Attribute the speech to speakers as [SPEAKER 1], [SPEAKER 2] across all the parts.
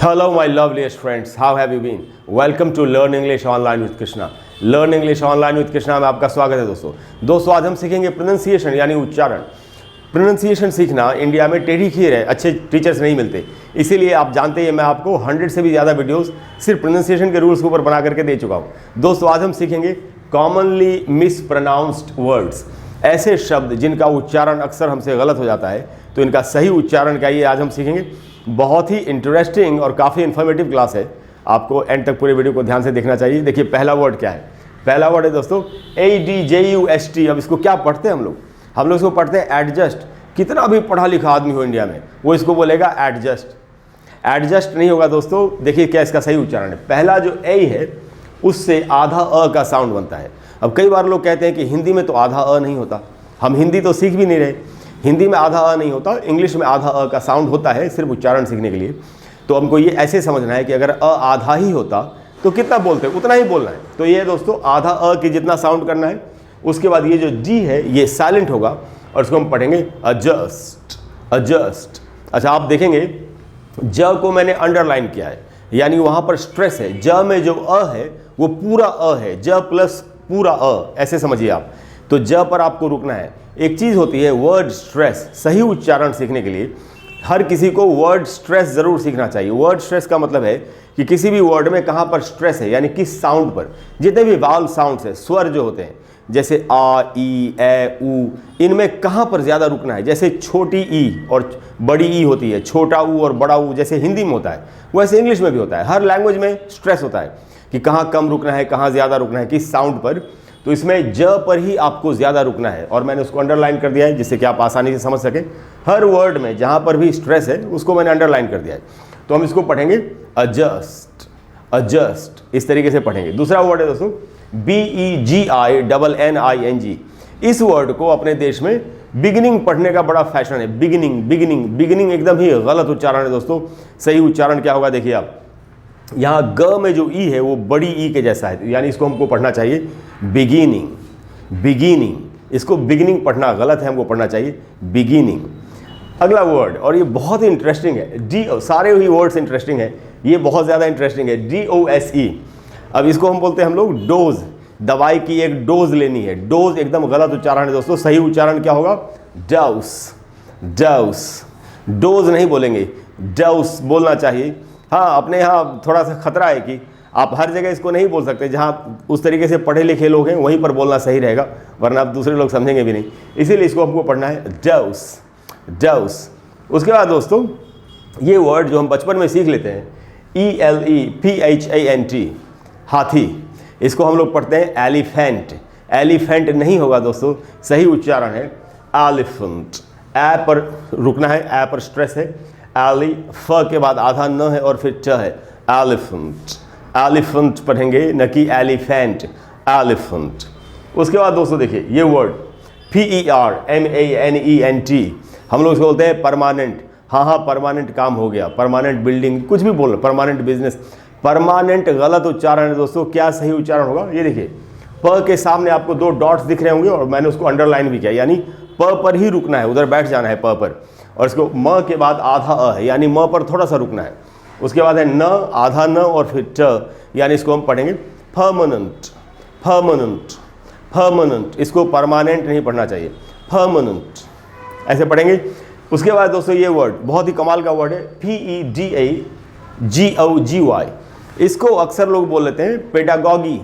[SPEAKER 1] Hello my loveliest friends, how have you been? Welcome to Learn English Online with Krishna. Learn English Online with Krishna में आपका स्वागत है दोस्तों आज हम सीखेंगे प्रोनाउंसिएशन यानी उच्चारण। प्रोनाउंसिएशन सीखना इंडिया में टेढ़ी खीर है, अच्छे टीचर्स नहीं मिलते, इसीलिए आप जानते हैं मैं आपको 100 से भी ज़्यादा वीडियोस सिर्फ प्रोनाउंसिएशन के रूल्स के ऊपर बना करके दे चुका हूँ। दोस्तों आज हम सीखेंगे कॉमनली मिसप्रोनाउंस्ड वर्ड्स, ऐसे शब्द जिनका उच्चारण अक्सर हमसे गलत हो जाता है, तो इनका सही उच्चारण क्या ये आज हम सीखेंगे। बहुत ही इंटरेस्टिंग और काफ़ी इन्फॉर्मेटिव क्लास है, आपको एंड तक पूरे वीडियो को ध्यान से देखना चाहिए। देखिए पहला वर्ड क्या है, पहला वर्ड है दोस्तों ADJUST। अब इसको क्या पढ़ते हैं हम लोग इसको पढ़ते हैं एडजस्ट। कितना भी पढ़ा लिखा आदमी हो इंडिया में वो इसको बोलेगा एडजस्ट। एडजस्ट नहीं होगा दोस्तों। देखिए क्या इसका सही उच्चारण है। पहला जो ए है उससे आधा अ का साउंड बनता है। अब कई बार लोग कहते हैं कि हिंदी में तो आधा अ नहीं होता, हम हिंदी तो सीख भी नहीं रहे, हिंदी में आधा अ नहीं होता, इंग्लिश में आधा अ का साउंड होता है सिर्फ उच्चारण सीखने के लिए। तो हमको ये ऐसे समझना है कि अगर अ आधा ही होता तो कितना बोलते उतना ही बोलना है। तो ये दोस्तों आधा अ की जितना साउंड करना है। उसके बाद ये जो जी है ये साइलेंट होगा और इसको हम पढ़ेंगे एडजस्ट एडजस्ट। अच्छा आप देखेंगे ज को मैंने अंडरलाइन किया है, यानी वहाँ पर स्ट्रेस है। ज में जो अ है वो पूरा अ है, ज प्लस पूरा अ, ऐसे समझिए आप। तो ज पर आपको रुकना है। एक चीज़ होती है वर्ड स्ट्रेस। सही उच्चारण सीखने के लिए हर किसी को वर्ड स्ट्रेस ज़रूर सीखना चाहिए। वर्ड स्ट्रेस का मतलब है कि किसी भी वर्ड में कहाँ पर स्ट्रेस है, यानी किस साउंड पर। जितने भी वावल साउंड्स है, स्वर जो होते हैं, जैसे आ, ई, ए, ऊ, इनमें कहाँ पर ज़्यादा रुकना है। जैसे छोटी ई और बड़ी ई होती है, छोटा ऊ और बड़ा ऊ जैसे हिंदी में होता है, वैसे इंग्लिश में भी होता है। हर लैंग्वेज में स्ट्रेस होता है कि कहाँ कम रुकना है, कहाँ ज़्यादा रुकना है, किस साउंड पर। तो इसमें ज पर ही आपको ज़्यादा रुकना है और मैंने उसको अंडरलाइन कर दिया है जिससे कि आप आसानी से समझ सकें। हर वर्ड में जहाँ पर भी स्ट्रेस है उसको मैंने अंडरलाइन कर दिया है। तो हम इसको पढ़ेंगे एडजस्ट एडजस्ट, इस तरीके से पढ़ेंगे। दूसरा वर्ड है दोस्तों BEGINNING। इस वर्ड को अपने देश में बिगिनिंग पढ़ने का बड़ा फैशन है। बिगिनिंग बिगिनिंग बिगिनिंग एकदम ही गलत उच्चारण है दोस्तों। सही उच्चारण क्या होगा देखिए आप, यहाँ ग में जो ई है वो बड़ी ई के जैसा है, यानी इसको हमको पढ़ना चाहिए बिगिनिंग बिगिनिंग। इसको बिगिनिंग पढ़ना गलत है, हमको पढ़ना चाहिए बिगिनिंग। अगला वर्ड, और ये बहुत ही इंटरेस्टिंग है, डी, सारे ही वर्ड्स इंटरेस्टिंग है, ये बहुत ज़्यादा इंटरेस्टिंग है, DOSE। अब इसको हम बोलते हैं हम लोग डोज। दवाई की एक डोज लेनी है। डोज एकदम गलत उच्चारण है दोस्तों। सही उच्चारण क्या होगा, डाउस डाउस। डोज नहीं बोलेंगे, डाउस बोलना चाहिए। हाँ अपने यहाँ थोड़ा सा खतरा है कि आप हर जगह इसको नहीं बोल सकते। जहाँ उस तरीके से पढ़े लिखे लोग हैं वहीं पर बोलना सही रहेगा, वरना आप दूसरे लोग समझेंगे भी नहीं। इसीलिए इसको हमको पढ़ना है डाउस डाउस। उसके बाद दोस्तों ये वर्ड जो हम बचपन में सीख लेते हैं ELEPHANT, हाथी, इसको हम लोग पढ़ते हैं एलिफेंट। एलिफेंट नहीं होगा दोस्तों, सही उच्चारण है एलिफेंट। ए पर रुकना है, ए पर स्ट्रेस है। एली, फ के बाद आधा न है और फिर च है, एलिफेंट। एलिफेंट पढ़ेंगे न कि एलिफेंट, एलिफेंट। उसके बाद दोस्तों देखिए ये वर्ड PERMANENT, हम लोग इसको बोलते हैं परमानेंट। हाँ परमानेंट काम हो गया, परमानेंट बिल्डिंग, कुछ भी बोल, परमानेंट बिजनेस। परमानेंट गलत उच्चारण है दोस्तों। क्या सही उच्चारण होगा, ये देखिए प के सामने आपको 2 डॉट्स दिख रहे होंगे और मैंने उसको अंडरलाइन भी किया, यानी प पर ही रुकना है, उधर बैठ जाना है प पर। और इसको म के बाद आधा अ है, यानी म पर थोड़ा सा रुकना है। उसके बाद है न, आधा न और फिर ट, यानी इसको हम पढ़ेंगे परमानेंट परमानेंट परमानेंट। इसको परमानेंट नहीं पढ़ना चाहिए, परमानेंट ऐसे पढ़ेंगे। उसके बाद दोस्तों ये वर्ड बहुत ही कमाल का वर्ड है PEDAGOGY। इसको अक्सर लोग बोल लेते हैं पेडागॉगी।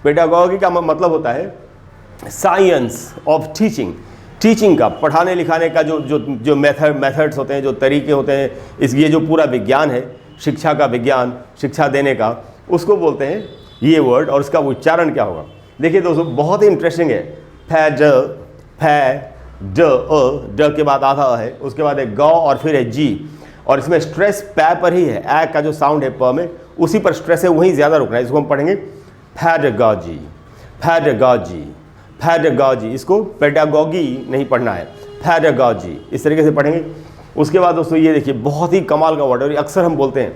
[SPEAKER 1] पेडागॉगी का मतलब होता है साइंस ऑफ टीचिंग। टीचिंग का, पढ़ाने लिखाने का जो मेथड्स होते हैं, जो तरीके होते हैं, ये जो पूरा विज्ञान है, शिक्षा का विज्ञान, शिक्षा देने का, उसको बोलते हैं ये वर्ड। और इसका उच्चारण क्या होगा देखिए दोस्तों, बहुत ही इंटरेस्टिंग है। फै ड अ, ड के बाद आधा अ है, उसके बाद है ग और फिर है जी। और इसमें स्ट्रेस पै पर ही है, ए का जो साउंड है प में उसी पर स्ट्रेस है, वहीं ज़्यादा रुकना है। इसको हम पढ़ेंगे पैडागॉजी पैडागॉजी पैडागॉजी। इसको पेडागॉगी नहीं पढ़ना है, पैडागॉजी, इस तरीके से पढ़ेंगे। उसके बाद दोस्तों ये देखिए बहुत ही कमाल का वर्ड है और अक्सर हम बोलते हैं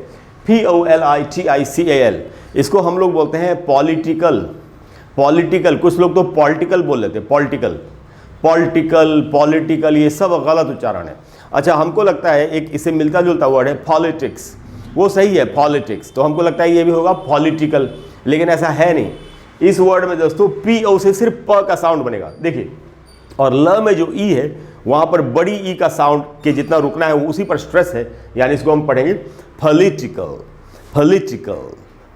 [SPEAKER 1] POLITICAL। इसको हम लोग बोलते हैं पॉलिटिकल। पॉलिटिकल, कुछ लोग तो पॉलिटिकल बोल लेते हैं, पॉलिटिकल पॉलिटिकल पॉलिटिकल, ये सब गलत उच्चारण है। अच्छा हमको लगता है एक इससे मिलता जुलता वर्ड है पॉलिटिक्स। वो सही है पॉलिटिक्स, तो हमको लगता है ये भी होगा पॉलिटिकल, लेकिन ऐसा है नहीं। इस वर्ड में दोस्तों पी ओ से सिर्फ प का साउंड बनेगा, देखिए, और ल में जो ई है वहां पर बड़ी ई का साउंड के जितना रुकना है उसी पर स्ट्रेस है, यानी इसको हम पढ़ेंगे पॉलिटिकल, पॉलिटिकल,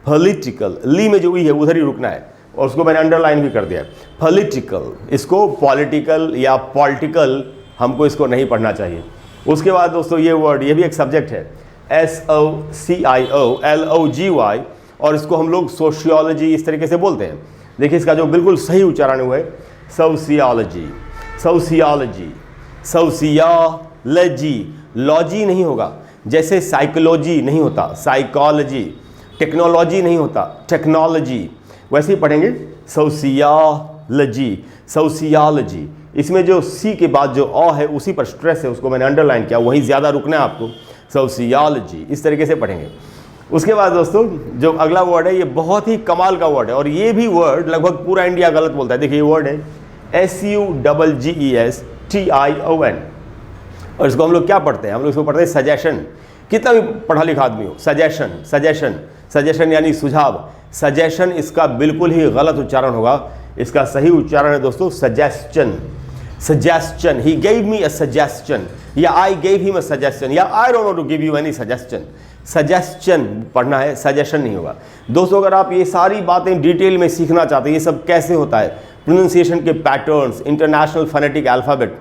[SPEAKER 1] पॉलिटिकल। ली में जो ई है उधर ही रुकना है, और उसको मैंने अंडरलाइन भी कर दिया है, पॉलिटिकल। इसको पॉलिटिकल या पॉलिटिकल हमको इसको नहीं पढ़ना चाहिए। उसके बाद दोस्तों ये वर्ड, ये भी एक सब्जेक्ट है, SOCIOLOGY, और इसको हम लोग सोशियोलॉजी इस तरीके से बोलते हैं। देखिए इसका जो बिल्कुल सही उच्चारण हुआ है सोशियोलॉजी, सोशियोलॉजी, सोशियोलॉजी, लॉजी नहीं होगा, जैसे साइकोलॉजी नहीं होता साइकोलॉजी, टेक्नोलॉजी नहीं होता टेक्नोलॉजी, वैसे ही पढ़ेंगे सोशियोलॉजी, सोशियोलॉजी। इसमें जो सी के बाद जो अ है उसी पर स्ट्रेस है, उसको मैंने अंडरलाइन किया, वहीं ज़्यादा रुकना है आपको, सोशियोलॉजी, इस तरीके से पढ़ेंगे। उसके बाद दोस्तों जो अगला वर्ड है ये बहुत ही कमाल का वर्ड है, और ये भी वर्ड लगभग पूरा इंडिया गलत बोलता है। देखिए ये वर्ड है SUGGESTION, और इसको हम लोग क्या पढ़ते हैं, हम लोग इसको पढ़ते हैं सजेशन। कितना भी पढ़ा लिखा आदमी हो, सजेशन, सजेशन, सजेशन यानी सुझाव, सजेशन इसका बिल्कुल ही गलत उच्चारण होगा। इसका सही उच्चारण है दोस्तों suggestion, suggestion. He gave me a suggestion, या I gave him a suggestion, या I don't want to give you any suggestion. Suggestion पढ़ना है, सजेशन नहीं होगा। दोस्तों अगर आप ये सारी बातें डिटेल में सीखना चाहते हैं, ये सब कैसे होता है, प्रोनाउंसिएशन के पैटर्न्स, इंटरनेशनल फोनेटिक अल्फ़ाबेट,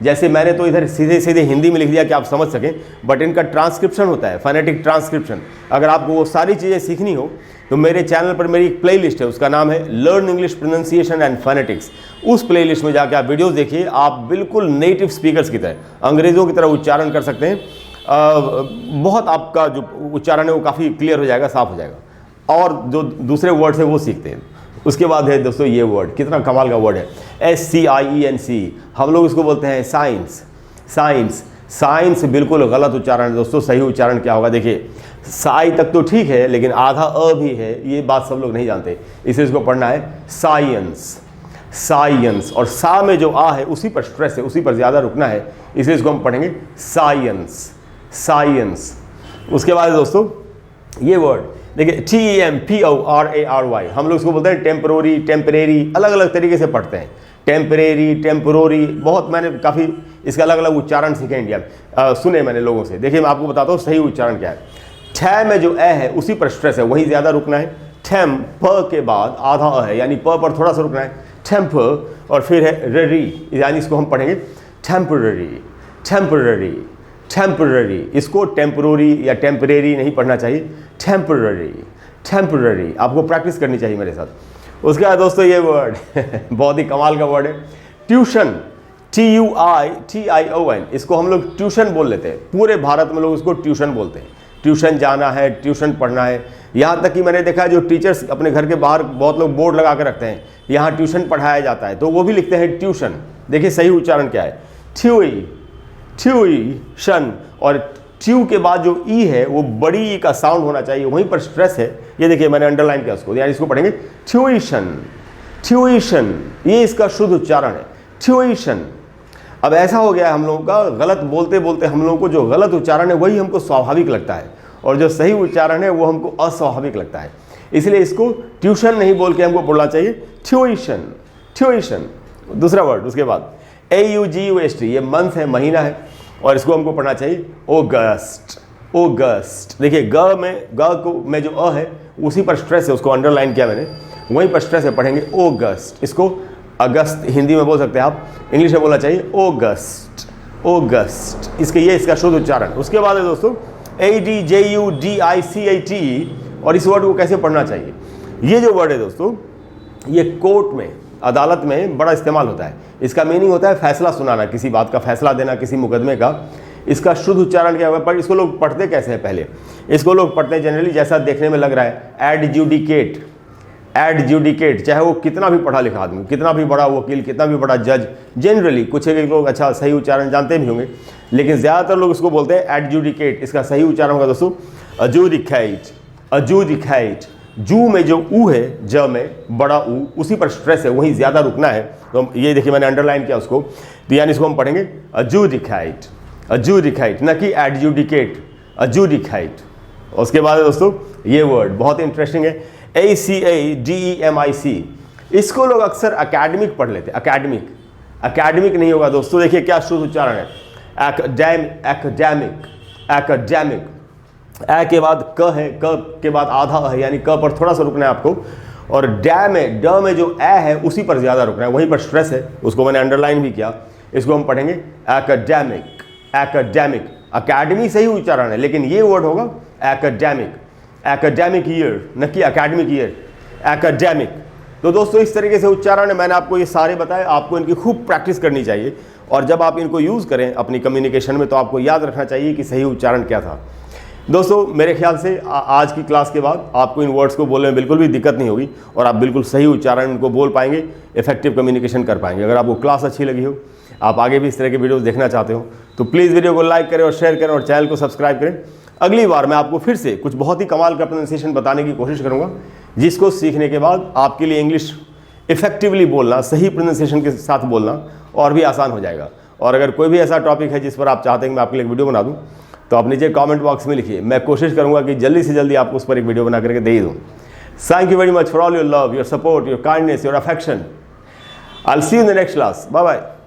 [SPEAKER 1] जैसे मैंने तो इधर सीधे सीधे हिंदी में लिख दिया कि आप समझ सकें, बट इनका ट्रांसक्रिप्शन होता है, फोनेटिक ट्रांसक्रिप्शन। अगर आपको वो सारी चीज़ें सीखनी हो तो मेरे चैनल पर मेरी एक प्लेलिस्ट है, उसका नाम है learn English pronunciation and phonetics. उस प्लेलिस्ट में जाके आप वीडियोस देखिए, आप बिल्कुल नेटिव स्पीकर्स की तरह, अंग्रेज़ों की तरह उच्चारण कर सकते हैं। बहुत आपका जो उच्चारण है वो काफ़ी क्लियर हो जाएगा, साफ हो जाएगा, और जो दूसरे वर्ड्स है वो सीखते हैं। उसके बाद है दोस्तों ये वर्ड, कितना कमाल का वर्ड है, SCIENC, हम लोग इसको बोलते हैं साइंस, साइंस। साइंस बिल्कुल गलत उच्चारण है दोस्तों, सही उच्चारण क्या होगा, देखिए साई तक तो ठीक है, लेकिन आधा अ भी है, ये बात सब लोग नहीं जानते, इसलिए इसको पढ़ना है साइंस, साइंस। और सा में जो आ है उसी पर स्ट्रेस है, उसी पर ज़्यादा रुकना है, इसलिए इसको हम पढ़ेंगे साइंस, साइंस। उसके बाद दोस्तों ये वर्ड देखिए TEMPORARY, हम लोग इसको बोलते हैं टेम्परोरी, टेम्परेरी, अलग अलग तरीके से पढ़ते हैं, टेम्परेरी, टेम्पोरोरी, बहुत मैंने काफ़ी इसका अलग अलग उच्चारण सीखे इंडिया में, सुने मैंने लोगों से। देखिए मैं आपको बताता हूँ सही उच्चारण क्या है। ठे में जो ए है उसी पर स्ट्रेस है, वहीं ज़्यादा रुकना है। ठेम, प के बाद आधा अ है, यानी प पर थोड़ा सा रुकना है, टेम्प, और फिर है रेरी, यानी इसको हम पढ़ेंगे टेम्पररी, टेम्पररी, टेम्पररी। इसको टेम्परोरी या टेम्परेरी नहीं पढ़ना चाहिए, टेम्पररी, टेम्पररी। आपको प्रैक्टिस करनी चाहिए मेरे साथ। उसके बाद दोस्तों ये वर्ड बहुत ही कमाल का वर्ड है, ट्यूशन, TUITION। इसको हम लोग ट्यूशन बोल लेते हैं, पूरे भारत में लोग इसको ट्यूशन बोलते हैं। ट्यूशन जाना है, ट्यूशन पढ़ना है, यहाँ तक कि मैंने देखा है जो टीचर्स अपने घर के बाहर बहुत लोग बोर्ड लगा कर रखते हैं, यहाँ ट्यूशन पढ़ाया जाता है, तो वो भी लिखते हैं ट्यूशन। देखिए सही उच्चारण क्या है, ट्यूई, ट्यूशन, और ट्यू के बाद जो ई है वो बड़ी ई का साउंड होना चाहिए, वहीं पर स्ट्रेस है। ये देखिए मैंने अंडरलाइन किया उसको, यानी इसको पढ़ेंगे ट्यूशन, ट्यूशन, ये इसका शुद्ध उच्चारण है, ट्यूशन। अब ऐसा हो गया है हम लोगों का, गलत बोलते बोलते हम लोगों को जो गलत उच्चारण है वही हमको स्वाभाविक लगता है, और जो सही उच्चारण है वो हमको अस्वाभाविक लगता है, इसलिए इसको ट्यूशन नहीं बोल के हमको बोलना चाहिए ट्यूशन, ट्यूशन। दूसरा वर्ड उसके बाद AUGUST, ये मंथ है, महीना है, और इसको हमको पढ़ना चाहिए अगस्त, अगस्त। देखिए ग में जो अ है उसी पर स्ट्रेस है, उसको अंडरलाइन किया मैंने, वहीं पर स्ट्रेस है, पढ़ेंगे अगस्त। इसको अगस्त हिंदी में बोल सकते हैं आप, इंग्लिश में बोलना चाहिए अगस्त, अगस्त। इसका शुद्ध उच्चारण। उसके बाद है दोस्तों ADJUDICATE, और इस वर्ड को कैसे पढ़ना चाहिए। ये जो वर्ड है दोस्तों, ये कोर्ट में, अदालत में बड़ा इस्तेमाल होता है। इसका मीनिंग होता है फैसला सुनाना, किसी बात का फैसला देना, किसी मुकदमे का। इसका शुद्ध उच्चारण क्या होगा, पर इसको लोग पढ़ते कैसे हैं, पहले इसको लोग पढ़ते हैं जनरली जैसा देखने में लग रहा है, एडजुडिकेट, एडजुडिकेट। चाहे वो कितना भी पढ़ा लिखा आदमी, कितना भी बड़ा वकील, कितना भी बड़ा जज, जनरली कुछ एक लोग अच्छा सही उच्चारण जानते भी होंगे, लेकिन ज़्यादातर लोग इसको बोलते हैं एडजुडिकेट। इसका सही उच्चारण होगा दोस्तों अजूडिकेट, अजूडिकेट। जू में जो ऊ है, ज में बड़ा ऊ, उसी पर स्ट्रेस है, वहीं ज़्यादा रुकना है। तो ये देखिए मैंने अंडरलाइन किया उसको, तो यानी इसको हम पढ़ेंगे अजूडिकेट, अजूडिकेट, न कि एडजुडिकेट, अजूडिकेट। उसके बाद दोस्तों ये वर्ड बहुत इंटरेस्टिंग है, ACADEMIC। इसको लोग अक्सर अकेडमिक पढ़ लेते हैं, अकेडमिक नहीं होगा दोस्तों। देखिए क्या शुद्ध उच्चारण है, एकेडमिक। ए के बाद क है, क के बाद आधा है, यानी क पर थोड़ा सा रुकना है आपको, और ड में जो ए है उसी पर ज़्यादा रुकना है, वहीं पर स्ट्रेस है, उसको मैंने अंडरलाइन भी किया। इसको हम पढ़ेंगे एकेडमिक। अकेडमी सही उच्चारण है, लेकिन ये वर्ड होगा एकेडमिक ईयर, न कि अकेडमिक ईयर, एकेडमिक। तो दोस्तों इस तरीके से उच्चारण है, मैंने आपको ये सारे बताए, आपको इनकी खूब प्रैक्टिस करनी चाहिए, और जब आप इनको यूज़ करें अपनी कम्युनिकेशन में तो आपको याद रखना चाहिए कि सही उच्चारण क्या था। दोस्तों मेरे ख्याल से आज की क्लास के बाद आपको इन वर्ड्स को बोलने में बिल्कुल भी दिक्कत नहीं होगी, और आप बिल्कुल सही उच्चारण इनको बोल पाएंगे, इफेक्टिव कम्युनिकेशन कर पाएंगे। अगर आपको क्लास अच्छी लगी हो, आप आगे भी इस तरह के वीडियोस देखना चाहते हो, तो प्लीज़ वीडियो को लाइक करें और शेयर करें और चैनल को सब्सक्राइब करें। अगली बार मैं आपको फिर से कुछ बहुत ही कमाल का प्रोनाउंसिएशन बताने की कोशिश करूँगा, जिसको सीखने के बाद आपके लिए इंग्लिश इफेक्टिवली बोलना, सही प्रोनाउंसिएशन के साथ बोलना और भी आसान हो जाएगा। और अगर कोई भी ऐसा टॉपिक है जिस पर आप चाहते हैं कि मैं आपके लिए एक वीडियो बना दूं, तो आप नीचे कमेंट बॉक्स में लिखिए, मैं कोशिश करूंगा कि जल्दी से जल्दी आपको उस पर एक वीडियो बना करके दे ही दूं। Thank you very much for all your love, your support, your kindness, your affection. I will see you in the next class. Bye bye.